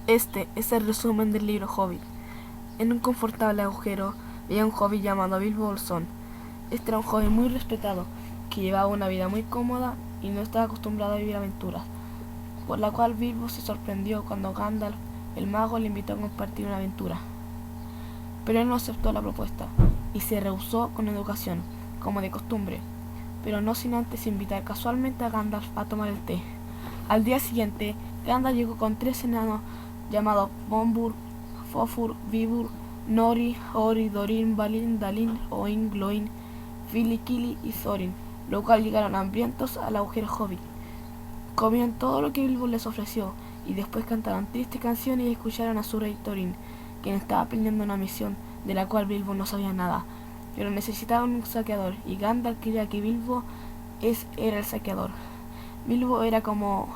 Este es el resumen del libro Hobbit. En un confortable agujero vivía un hobbit llamado Bilbo Bolsón. Este era un joven muy respetado, que llevaba una vida muy cómoda y no estaba acostumbrado a vivir aventuras, por la cual Bilbo se sorprendió cuando Gandalf, el mago, le invitó a compartir una aventura. Pero él no aceptó la propuesta y se rehusó con educación, como de costumbre, pero no sin antes invitar casualmente a Gandalf a tomar el té. Al día siguiente, Gandalf llegó con 3 enanos llamados Bombur, Fofur, Vibur, Nori, Ori, Dorin, Balin, Dalin, Oin, Gloin, Fili, Kili y Thorin, lo cual llegaron hambrientos al agujero hobbit. Comieron todo lo que Bilbo les ofreció y después cantaron tristes canciones y escucharon a su rey Thorin, quien estaba aprendiendo una misión de la cual Bilbo no sabía nada, pero necesitaban un saqueador y Gandalf creía que Bilbo era el saqueador. Bilbo era cómodo,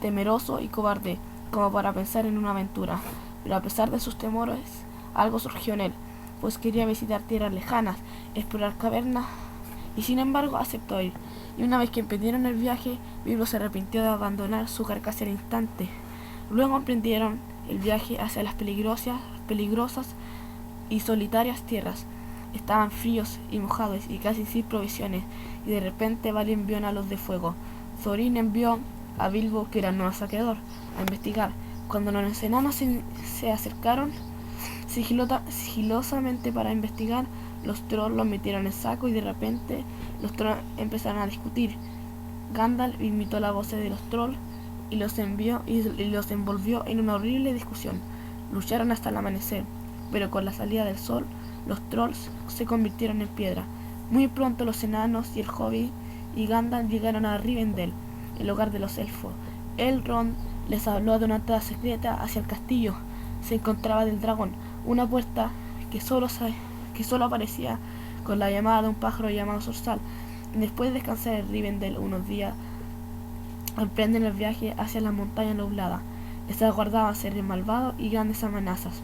temeroso y cobarde como para pensar en una aventura, pero a pesar de sus temores, algo surgió en él, pues quería visitar tierras lejanas, explorar cavernas, y sin embargo aceptó ir. Y una vez que emprendieron el viaje, Bilbo se arrepintió de abandonar su carcasa al instante. Luego emprendieron el viaje hacia las peligrosas y solitarias tierras. Estaban fríos y mojados y casi sin provisiones, y de repente Balin envió a los de fuego. Thorin envió a Bilbo, que era el nuevo saqueador, a investigar. Cuando los enanos se acercaron sigilosamente para investigar, los trolls los metieron en saco y de repente los trolls empezaron a discutir. Gandalf imitó la voz de los trolls y los envolvió en una horrible discusión. Lucharon hasta el amanecer, pero con la salida del sol, los trolls se convirtieron en piedra. Muy pronto los enanos y el hobbit y Gandalf llegaron a Rivendell, el hogar de los elfos. Elrond les habló de una entrada secreta hacia el castillo. Se encontraba del dragón, una puerta que solo aparecía con la llamada de un pájaro llamado Zorzal. Después de descansar en Rivendell unos días, emprenden el viaje hacia la montaña nublada. Les aguardaban seres malvados y grandes amenazas.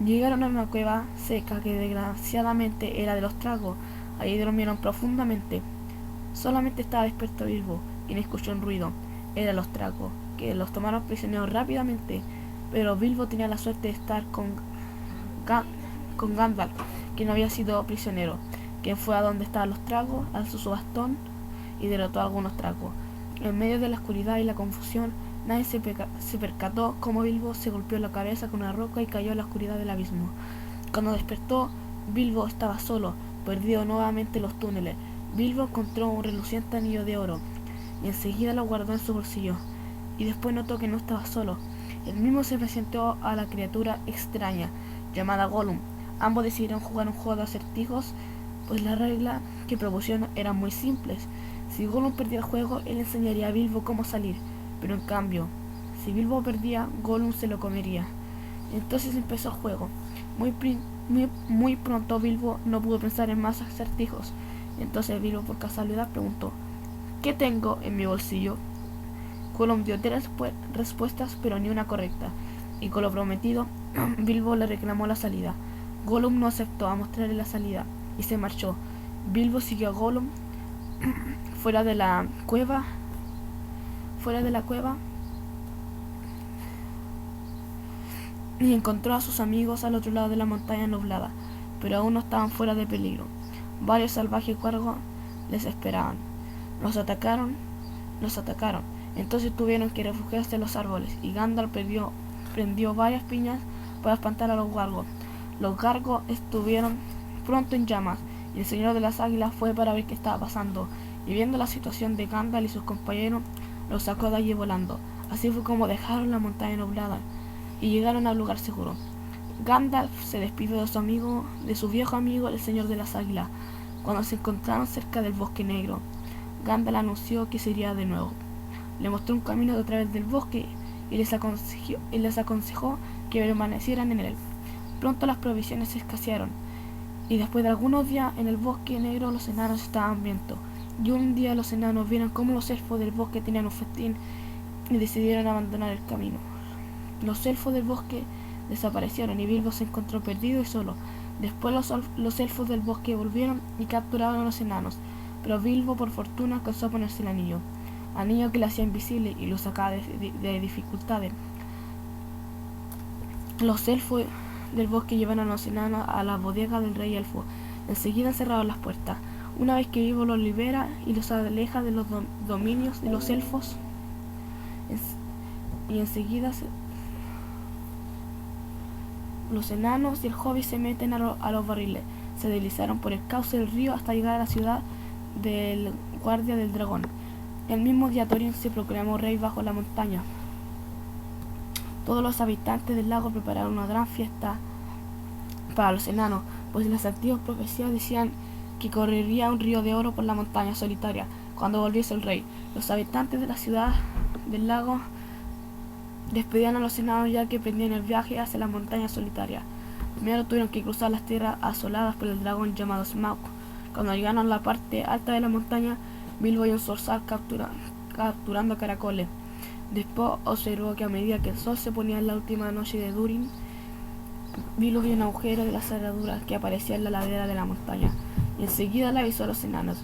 Llegaron a una cueva seca que desgraciadamente era de los tragos. Allí durmieron profundamente. Solamente estaba despierto Bilbo y no escuchó un ruido. Eran los tragos, que los tomaron prisioneros rápidamente, pero Bilbo tenía la suerte de estar con Gandalf, que no había sido prisionero, quien fue a donde estaban los tragos, alzó su bastón y derrotó a algunos tragos. En medio de la oscuridad y la confusión, nadie se percató cómo Bilbo se golpeó la cabeza con una roca y cayó en la oscuridad del abismo. Cuando despertó, Bilbo estaba solo, perdido nuevamente en los túneles. Bilbo encontró un reluciente anillo de oro y enseguida lo guardó en su bolsillo, y después notó que no estaba solo. Él mismo se presentó a la criatura extraña llamada Gollum. Ambos decidieron jugar un juego de acertijos, pues las reglas que propusieron eran muy simples. Si Gollum perdía el juego, él enseñaría a Bilbo cómo salir, pero en cambio, si Bilbo perdía, Gollum se lo comería. Entonces empezó el juego. Muy pronto Bilbo no pudo pensar en más acertijos. Entonces Bilbo por casualidad preguntó: ¿qué tengo en mi bolsillo? Gollum dio 3 respuestas, pero ni una correcta, y con lo prometido, Bilbo le reclamó la salida. Gollum no aceptó a mostrarle la salida y se marchó. Bilbo siguió a Gollum fuera de la cueva y encontró a sus amigos al otro lado de la montaña nublada, pero aún no estaban fuera de peligro. Varios salvajes cuervos les esperaban. Los atacaron. Entonces tuvieron que refugiarse en los árboles, y Gandalf prendió varias piñas para espantar a los gargos. Los gargos estuvieron pronto en llamas, y el señor de las águilas fue para ver qué estaba pasando, y viendo la situación de Gandalf y sus compañeros, los sacó de allí volando. Así fue como dejaron la montaña nublada y llegaron a un lugar seguro. Gandalf se despidió de su viejo amigo, el señor de las águilas, cuando se encontraron cerca del bosque negro. Gandalf anunció que se iría de nuevo. Le mostró un camino a través del bosque y les aconsejó que permanecieran en él. Pronto las provisiones escasearon, y después de algunos días en el bosque negro los enanos estaban hambrientos. Y un día los enanos vieron cómo los elfos del bosque tenían un festín y decidieron abandonar el camino. Los elfos del bosque desaparecieron y Bilbo se encontró perdido y solo. Después los elfos del bosque volvieron y capturaron a los enanos, pero Bilbo por fortuna alcanzó a ponerse el anillo. anillo que le hacía invisible y lo sacaba de dificultades. Los elfos del bosque llevan a los enanos a la bodega del rey elfo. Enseguida cerraron las puertas. Una vez que Bilbo los libera y los aleja de los dominios de los elfos, y enseguida los enanos y el hobbit se meten a los barriles. Se deslizaron por el cauce del río hasta llegar a la ciudad del guardia del dragón. El mismo día Thorin se proclamó rey bajo la montaña. Todos los habitantes del lago prepararon una gran fiesta para los enanos, pues las antiguas profecías decían que correría un río de oro por la montaña solitaria cuando volviese el rey. Los habitantes de la ciudad del lago despedían a los enanos ya que emprendían el viaje hacia la montaña solitaria. Primero tuvieron que cruzar las tierras asoladas por el dragón llamado Smaug. Cuando llegaron a la parte alta de la montaña, Bilbo vio un zorzal capturando caracoles. Después observó que a medida que el sol se ponía en la última noche de Durin, Bilbo vio un agujero de la cerradura que aparecía en la ladera de la montaña, y enseguida le avisó a los enanos.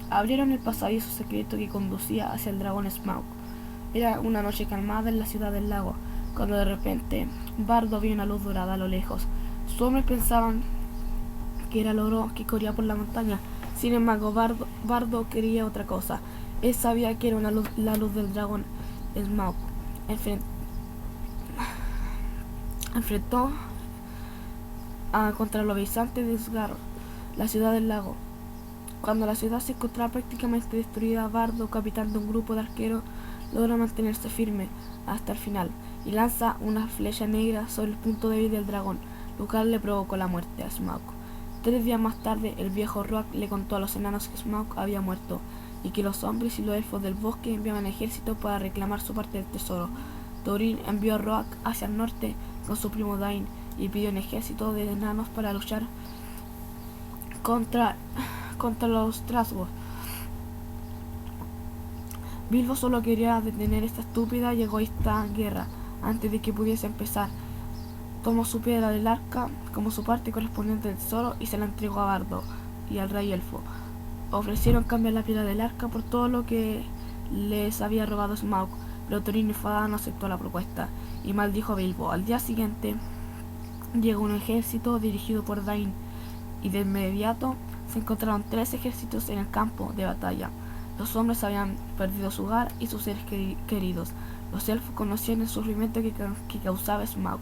Abrieron el pasadizo secreto que conducía hacia el dragón Smaug. Era una noche calmada en la ciudad del lago, cuando de repente Bardo vio una luz dorada a lo lejos. Sus hombres pensaban que era el oro que corría por la montaña. Sin embargo, Bardo quería otra cosa. Él sabía que era la luz del dragón Smaug. Enfrentó contra los habitantes de Sgar, la ciudad del lago. Cuando la ciudad se encontraba prácticamente destruida, Bardo, capitán de un grupo de arqueros, logra mantenerse firme hasta el final y lanza una flecha negra sobre el punto débil del dragón, lo cual le provocó la muerte a Smaug. 3 días más tarde, el viejo Roak le contó a los enanos que Smaug había muerto y que los hombres y los elfos del bosque enviaban ejércitos para reclamar su parte del tesoro. Thorin envió a Roak hacia el norte con su primo Dain y pidió un ejército de enanos para luchar contra los Trasgos. Bilbo solo quería detener esta estúpida y egoísta guerra antes de que pudiese empezar. Tomó su piedra del arca como su parte correspondiente del tesoro y se la entregó a Bardo y al rey elfo. Ofrecieron cambiar la piedra del arca por todo lo que les había robado Smaug, pero Thorin enfadado no aceptó la propuesta y maldijo a Bilbo. Al día siguiente llegó un ejército dirigido por Dain y de inmediato se encontraron 3 ejércitos en el campo de batalla. Los hombres habían perdido su hogar y sus seres queridos. Los elfos conocían el sufrimiento que causaba Smaug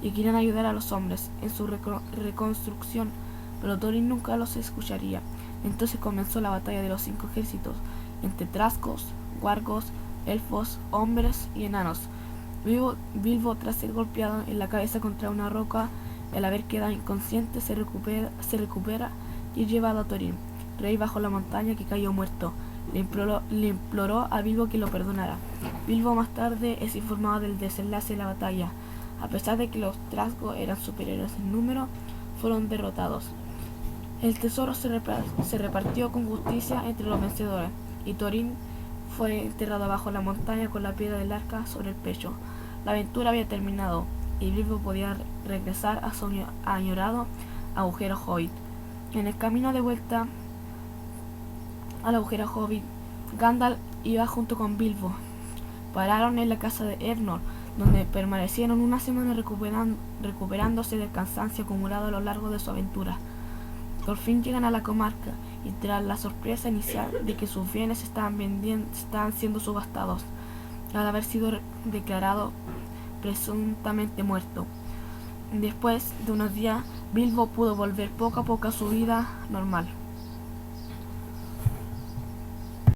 y querían ayudar a los hombres en su reconstrucción, pero Thorin nunca los escucharía. Entonces comenzó la batalla de los 5 ejércitos, entre Trasgos, Wargos, elfos, hombres y enanos. Bilbo, tras ser golpeado en la cabeza contra una roca y al haber quedado inconsciente, se recupera y es llevado a Thorin, rey bajo la montaña, que cayó muerto. Le imploró a Bilbo que lo perdonara. Bilbo más tarde es informado del desenlace de la batalla. A pesar de que los Trasgos eran superiores en número, fueron derrotados. El tesoro se repartió con justicia entre los vencedores, y Thorin fue enterrado bajo la montaña con la piedra del arca sobre el pecho. La aventura había terminado, y Bilbo podía regresar a su añorado agujero hobbit. En el camino de vuelta al agujero hobbit, Gandalf iba junto con Bilbo. Pararon en la casa de Eärendil, donde permanecieron una semana recuperándose del cansancio acumulado a lo largo de su aventura. Por fin llegan a la comarca y tras la sorpresa inicial de que sus bienes estaban siendo subastados, al haber sido declarado presuntamente muerto. Después de unos días, Bilbo pudo volver poco a poco a su vida normal.